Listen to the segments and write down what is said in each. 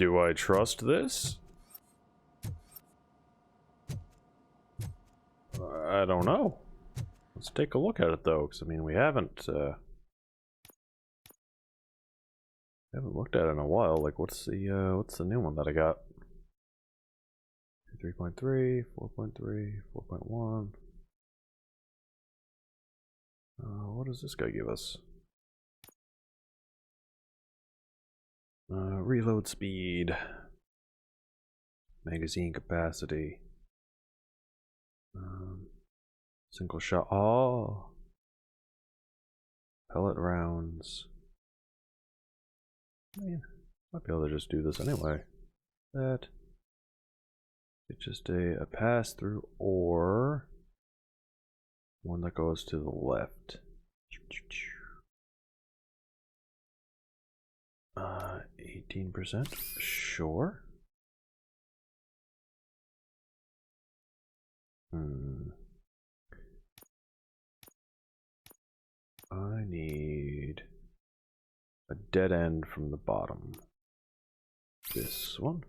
Do I trust this? I don't know. Let's take a look at it though, because I mean we haven't looked at it in a while. Like what's the new one that I got? 3.3, 4.3, 4.1. What does this guy give us? Reload speed, magazine capacity, single shot. Oh, pellet rounds. Man, might be able to just do this anyway. That it's just a pass through or one that goes to the left. 18%, sure. I need a dead end from the bottom. This one.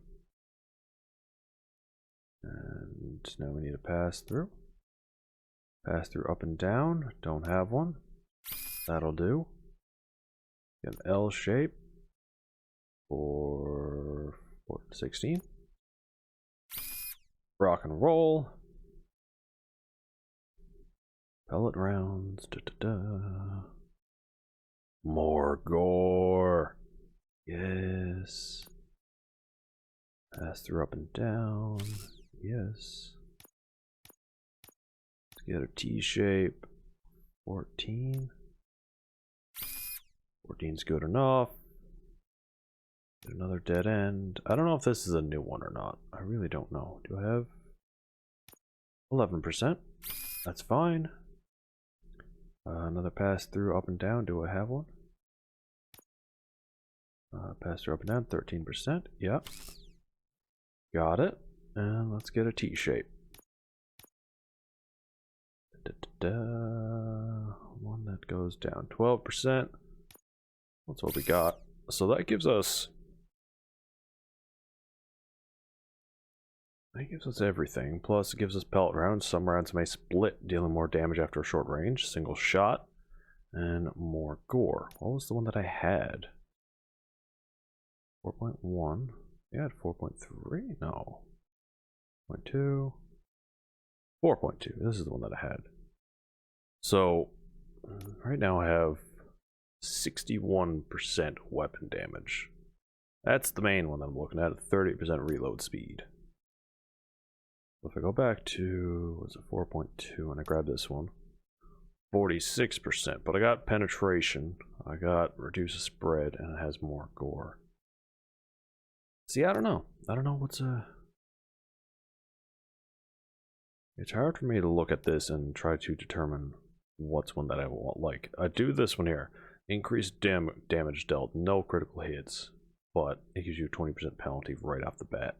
And now we need a pass through. Pass through up and down. Don't have one. That'll do. Get an L shape for 16. Rock and roll. Pellet rounds. More gore. Yes. Pass through up and down. Yes. Let's get a T shape. 14. 14's good enough. Get another dead end. I don't know if this is a new one or not. I really don't know. Do I have 11%? That's fine. Another pass through up and down. Do I have one? Pass through up and down. 13%. Yep. Got it. And let's get a T shape. One that goes down 12%. That's what we got. So that gives us everything. Plus it gives us pellet rounds. Some rounds may split, dealing more damage after a short range. Single shot. And more gore. What was the one that I had? 4.1. Yeah, 4.3? No. 0.2. 4.2. This is the one that I had. So right now I have 61% weapon damage. That's the main one that I'm looking at. 30% reload speed. If I go back to, what's it, 4.2, and I grab this one, 46%. But I got penetration, I got reduce the spread, and it has more gore. See, I don't know. I don't know what's It's hard for me to look at this and try to determine what's one that I want. Like, I do this one here. Increased damage dealt, no critical hits, but it gives you a 20% penalty right off the bat.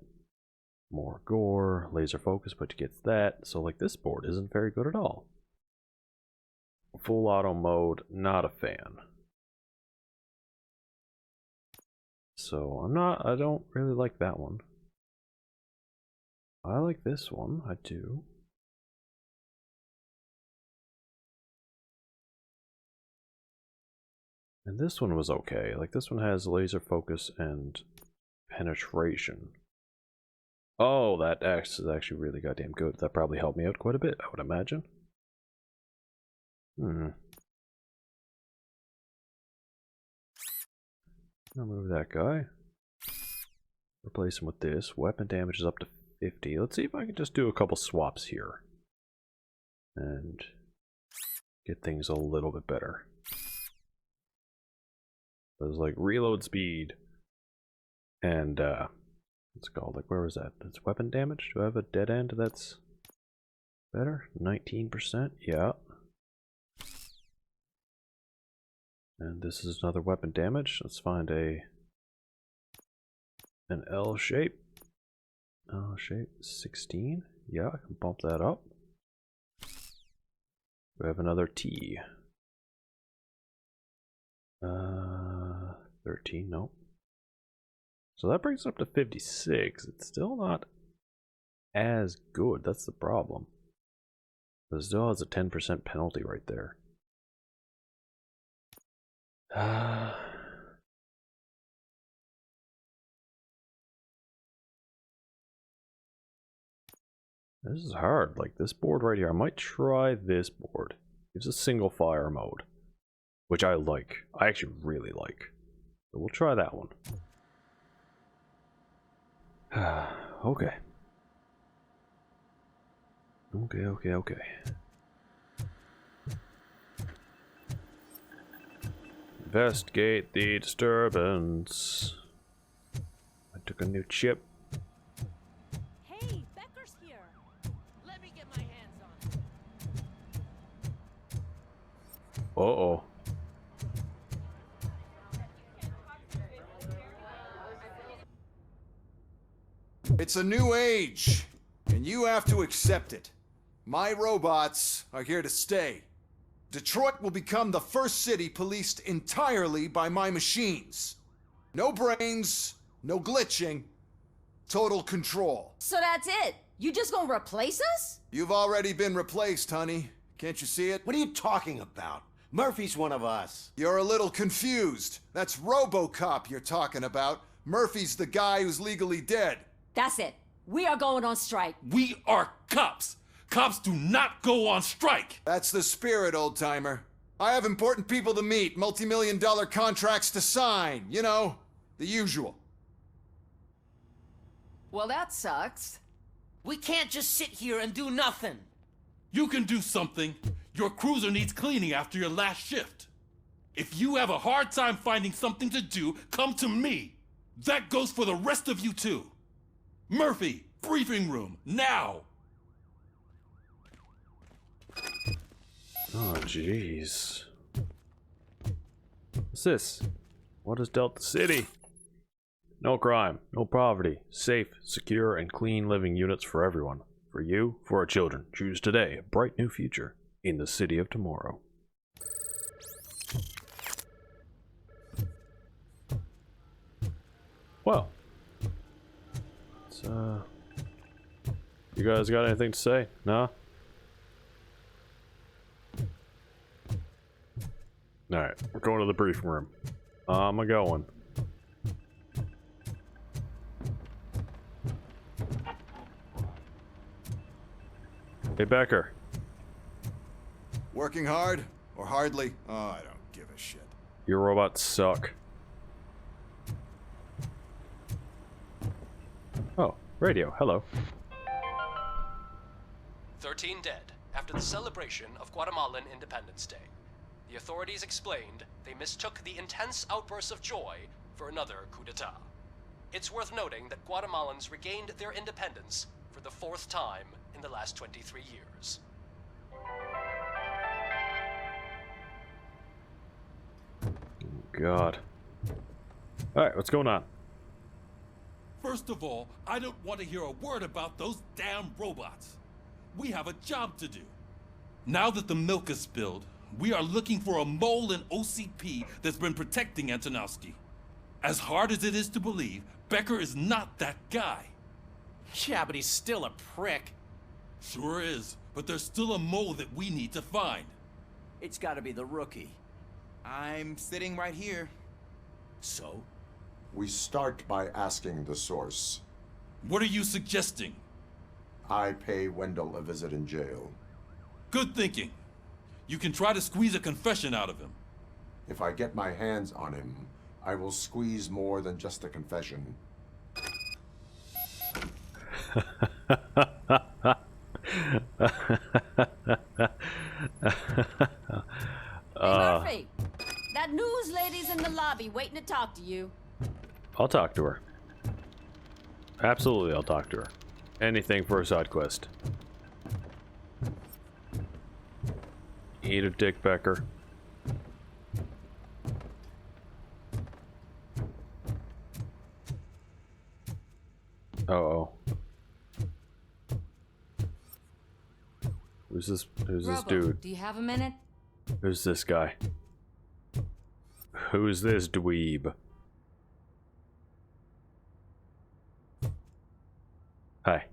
More gore, laser focus, but it gets that. So like this board isn't very good at all. Full auto mode, not a fan. So I don't really like that one. I like this one, I do. And this one was okay. Like this one has laser focus and penetration. Oh, that axe is actually really goddamn good. That probably helped me out quite a bit, I would imagine. I'll move that guy. Replace him with this. Weapon damage is up to 50. Let's see if I can just do a couple swaps here. And get things a little bit better. There's like reload speed. And it's called, like, where was that? That's weapon damage. Do I have a dead end that's better? 19%. Yeah. And this is another weapon damage. Let's find an L shape. L shape 16. Yeah, I can bump that up. We have another T. 13. Nope. So that brings it up to 56. It's still not as good. That's the problem. It still has a 10% penalty right there. This is hard. Like this board right here. I might try this board. It's a single fire mode, which I like. I actually really like. So we'll try that one. Okay. Okay. Investigate the disturbance. I took a new chip. Hey, Becker's here. Let me get my hands on him. Uh-oh. It's a new age, and you have to accept it. My robots are here to stay. Detroit will become the first city policed entirely by my machines. No brains, no glitching, total control. So that's it? You just gonna replace us? You've already been replaced, honey. Can't you see it? What are you talking about? Murphy's one of us. You're a little confused. That's Robocop you're talking about. Murphy's the guy who's legally dead. That's it. We are going on strike. We are cops. Cops do not go on strike. That's the spirit, old-timer. I have important people to meet, multi-million-dollar contracts to sign. You know, the usual. Well, that sucks. We can't just sit here and do nothing. You can do something. Your cruiser needs cleaning after your last shift. If you have a hard time finding something to do, come to me. That goes for the rest of you too. Murphy, briefing room, now! Oh, jeez. What's this? What is Delta City? No crime, no poverty, safe, secure, and clean living units for everyone. For you, for our children. Choose today a bright new future in the city of tomorrow. Well, it's, you guys got anything to say? No? Alright, we're going to the briefing room. I'm going. Hey, Becker. Working hard or hardly? Oh, I don't give a shit. Your robots suck. Oh, radio. Hello. 13 dead after the celebration of Guatemalan Independence Day. The authorities explained they mistook the intense outbursts of joy for another coup d'etat. It's worth noting that Guatemalans regained their independence for the 4th time in the last 23 years. God. Alright, what's going on? First of all, I don't want to hear a word about those damn robots. We have a job to do. Now that the milk is spilled, we are looking for a mole in OCP that's been protecting Antonowski. As hard as it is to believe, Becker is not that guy. Yeah, but he's still a prick. Sure is, but there's still a mole that we need to find. It's gotta be the rookie. I'm sitting right here. So? We start by asking the source. What are you suggesting? I pay Wendell a visit in jail. Good thinking. You can try to squeeze a confession out of him. If I get my hands on him, I will squeeze more than just a confession. Hey, Murphy. That news lady's in the lobby waiting to talk to you. I'll talk to her. Absolutely, I'll talk to her. Anything for a side quest. Eat a dick, Becker. Uh-oh. Who's this Robo, dude? do you have a minute? Who's this guy? Who's this dweeb? Hi.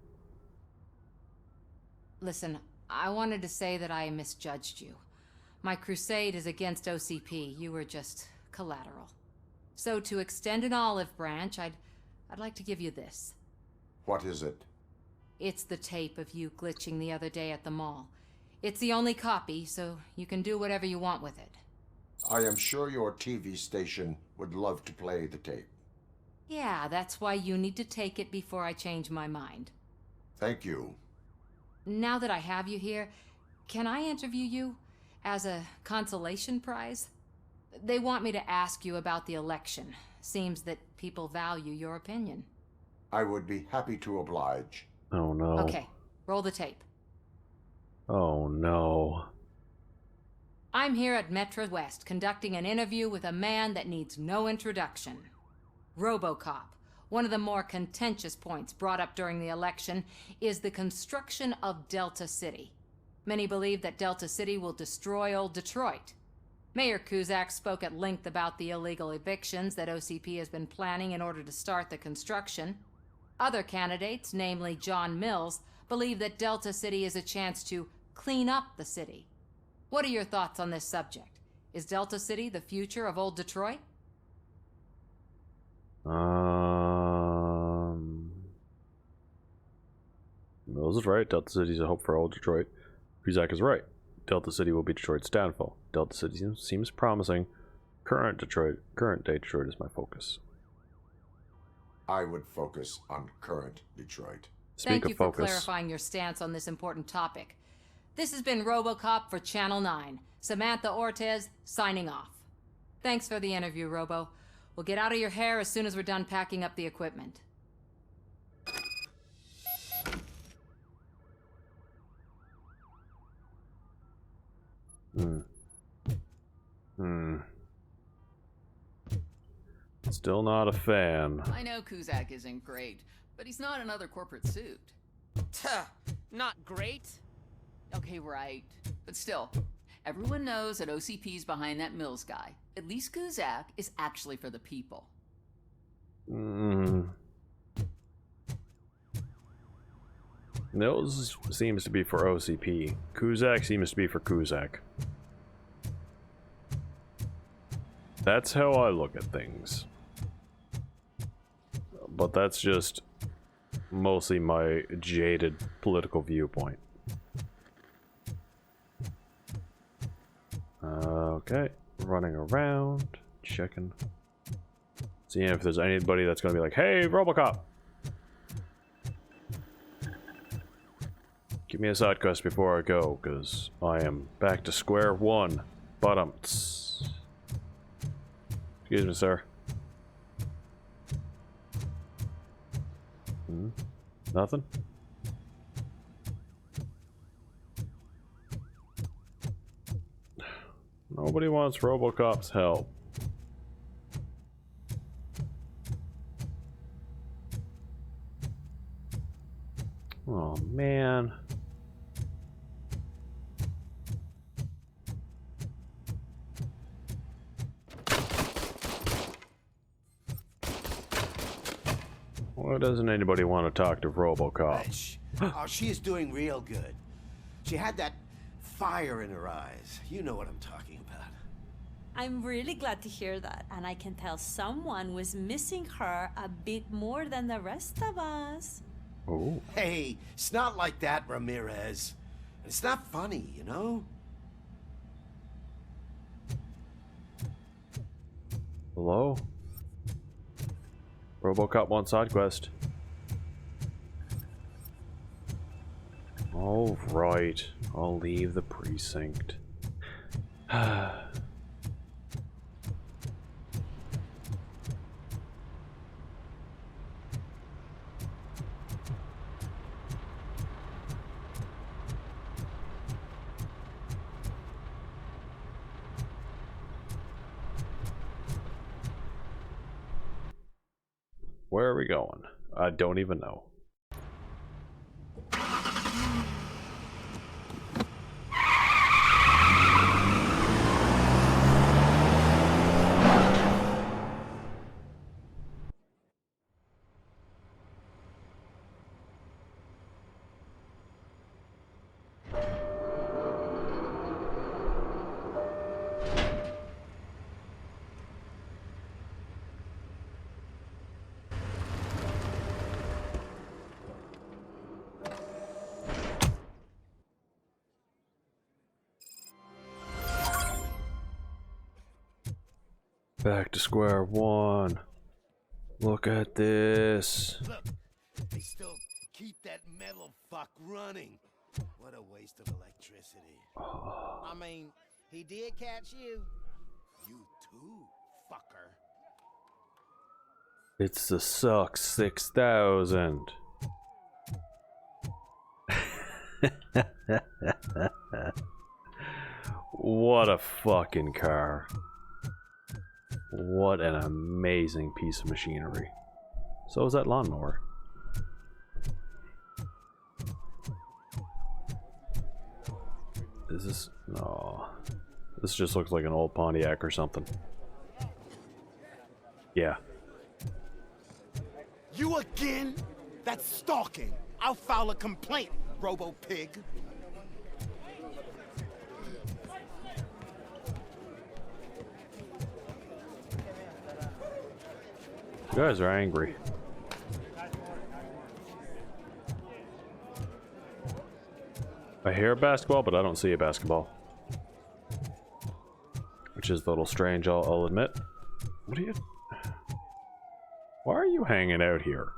Listen, I wanted to say that I misjudged you. My crusade is against OCP. You were just collateral. So to extend an olive branch, I'd like to give you this. What is it? It's the tape of you glitching the other day at the mall. It's the only copy, so you can do whatever you want with it. I am sure your TV station would love to play the tape. Yeah, that's why you need to take it before I change my mind. Thank you. Now that I have you here, can I interview you as a consolation prize? They want me to ask you about the election. Seems that people value your opinion. I would be happy to oblige. Oh no. Okay, roll the tape. Oh no. I'm here at Metro West conducting an interview with a man that needs no introduction. Robocop. One of the more contentious points brought up during the election is the construction of Delta City. Many believe that Delta City will destroy old Detroit. Mayor Cusack spoke at length about the illegal evictions that OCP has been planning in order to start the construction. Other candidates, namely John Mills, believe that Delta City is a chance to clean up the city. What are your thoughts on this subject? Is Delta City the future of old Detroit? Mills is right. Delta City is a hope for old Detroit. Cusack is right. Delta City will be Detroit's downfall. Delta City seems promising. Current day Detroit is my focus. I would focus on current Detroit. Thank you for clarifying your stance on this important topic. This has been Robocop for Channel 9. Samantha Ortez, signing off. Thanks for the interview, Robo. We'll get out of your hair as soon as we're done packing up the equipment. Still not a fan. I know Cusack isn't great, but he's not another corporate suit. Tuh, not great. Okay, right. But still, everyone knows that OCP's behind that Mills guy. At least Cusack is actually for the people. Mills seems to be for OCP. Cusack seems to be for Cusack. That's how I look at things. But that's just mostly my jaded political viewpoint. Okay, running around, checking. Seeing if there's anybody that's gonna be like, hey, Robocop! Give me a side quest before I go, because I am back to square one. Excuse me, sir. Nothing? Nobody wants Robocop's help. Oh, man. Why doesn't anybody want to talk to Robocop? Oh, she is doing real good. She had that fire in her eyes. You know what I'm talking about. I'm really glad to hear that, and I can tell someone was missing her a bit more than the rest of us. Oh. Hey, it's not like that, Ramirez. It's not funny, you know? Hello? Robocop wants side quest. All right, I'll leave the precinct. Where are we going? I don't even know. Back to square one. Look at this. Look, they still keep that metal fuck running. What a waste of electricity. I mean, he did catch you. You too, fucker. It's the Suck 6000. What a fucking car. What an amazing piece of machinery. So is that lawnmower. Is this... No. This just looks like an old Pontiac or something. Yeah. You again? That's stalking. I'll file a complaint, Robo-Pig. You guys are angry. I hear a basketball, but I don't see a basketball. Which is a little strange, I'll admit. What are you... Why are you hanging out here?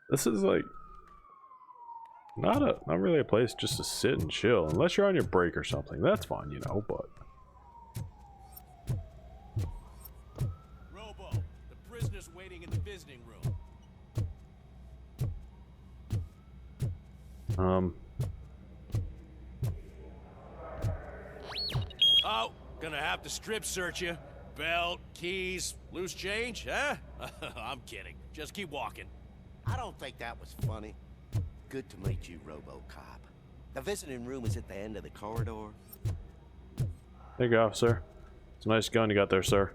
This is like... Not really a place just to sit and chill. Unless you're on your break or something. That's fine, you know, but... Robo, the prisoner's waiting in the visiting room. Oh, gonna have to strip search you. Belt, keys, loose change, huh? I'm kidding. Just keep walking. I don't think that was funny. Good to meet you, Robocop. The visiting room is at the end of the corridor. There you go, officer. It's a nice gun you got there, sir.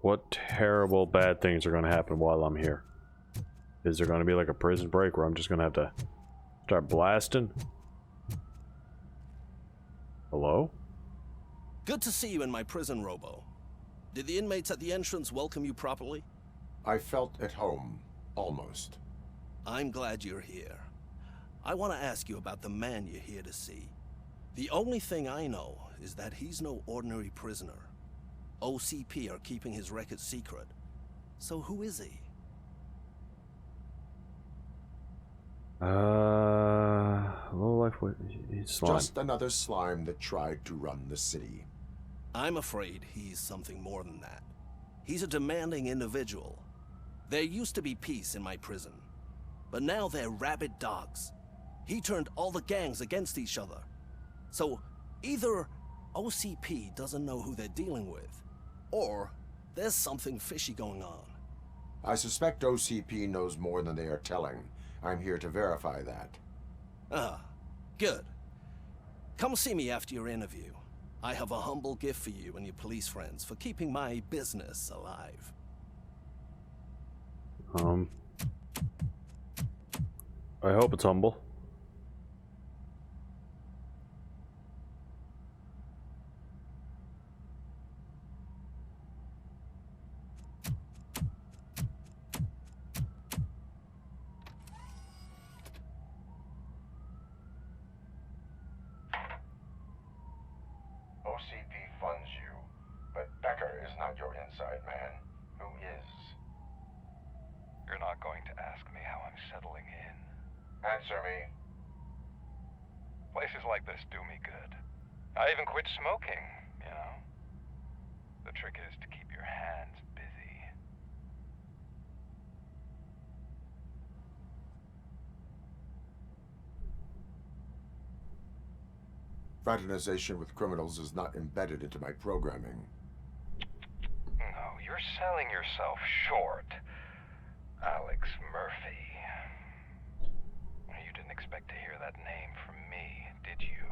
What terrible bad things are going to happen while I'm here? Is there going to be like a prison break where I'm just going to have to start blasting? Hello? Good to see you in my prison, Robo. Did the inmates at the entrance welcome you properly? I felt at home, almost. I'm glad you're here. I want to ask you about the man you're here to see. The only thing I know is that he's no ordinary prisoner. OCP are keeping his record secret. So who is he? Low life, slime. Just another slime that tried to run the city. I'm afraid he's something more than that. He's a demanding individual. There used to be peace in my prison, but now they're rabid dogs. He turned all the gangs against each other. So either OCP doesn't know who they're dealing with, or there's something fishy going on. I suspect OCP knows more than they are telling. I'm here to verify that. Ah, good. Come see me after your interview. I have a humble gift for you and your police friends for keeping my business alive. I hope it's humble. OCP funds you, but Becker is not your inside man. Who is? You're not going to ask me how I'm settling in. Answer me. Places like this do me good. I even quit smoking, you know? The trick is to keep your hands busy. Fraternization with criminals is not embedded into my programming. No, you're selling yourself short, Alex Murphy. You didn't expect to hear that name from me, did you?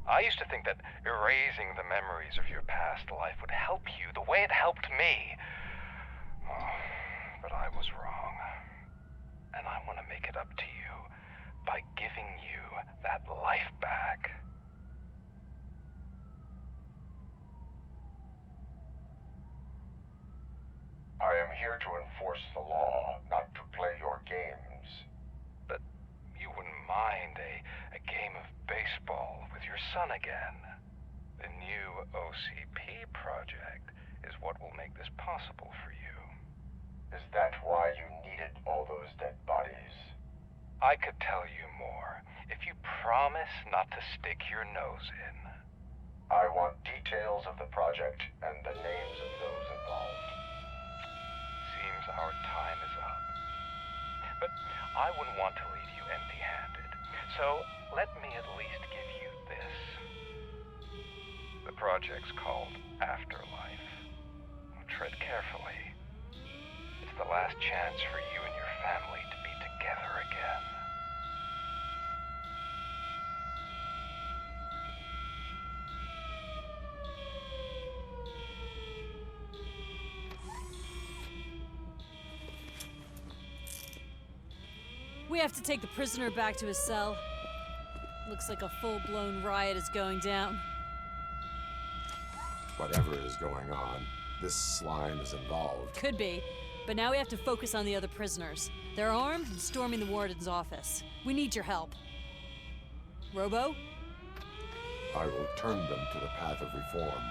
I used to think that erasing the memories of your past life would help you the way it helped me. Oh, but I was wrong. And I want to make it up to you by giving you that life back. I am here to enforce the law, not to play your games. But you wouldn't mind a game of baseball your son again. The new OCP project is what will make this possible for you. Is that why you needed all those dead bodies? I could tell you more if you promise not to stick your nose in. I want details of the project and the names of those involved. Seems our time is up. But I wouldn't want to leave you empty-handed, so let me at least give you this. The project's called Afterlife. Tread carefully. It's the last chance for you and your family to be together again. We have to take the prisoner back to his cell. Looks like a full-blown riot is going down. Whatever is going on, this slime is involved. Could be, but now we have to focus on the other prisoners. They're armed and storming the warden's office. We need your help. Robo? I will turn them to the path of reform.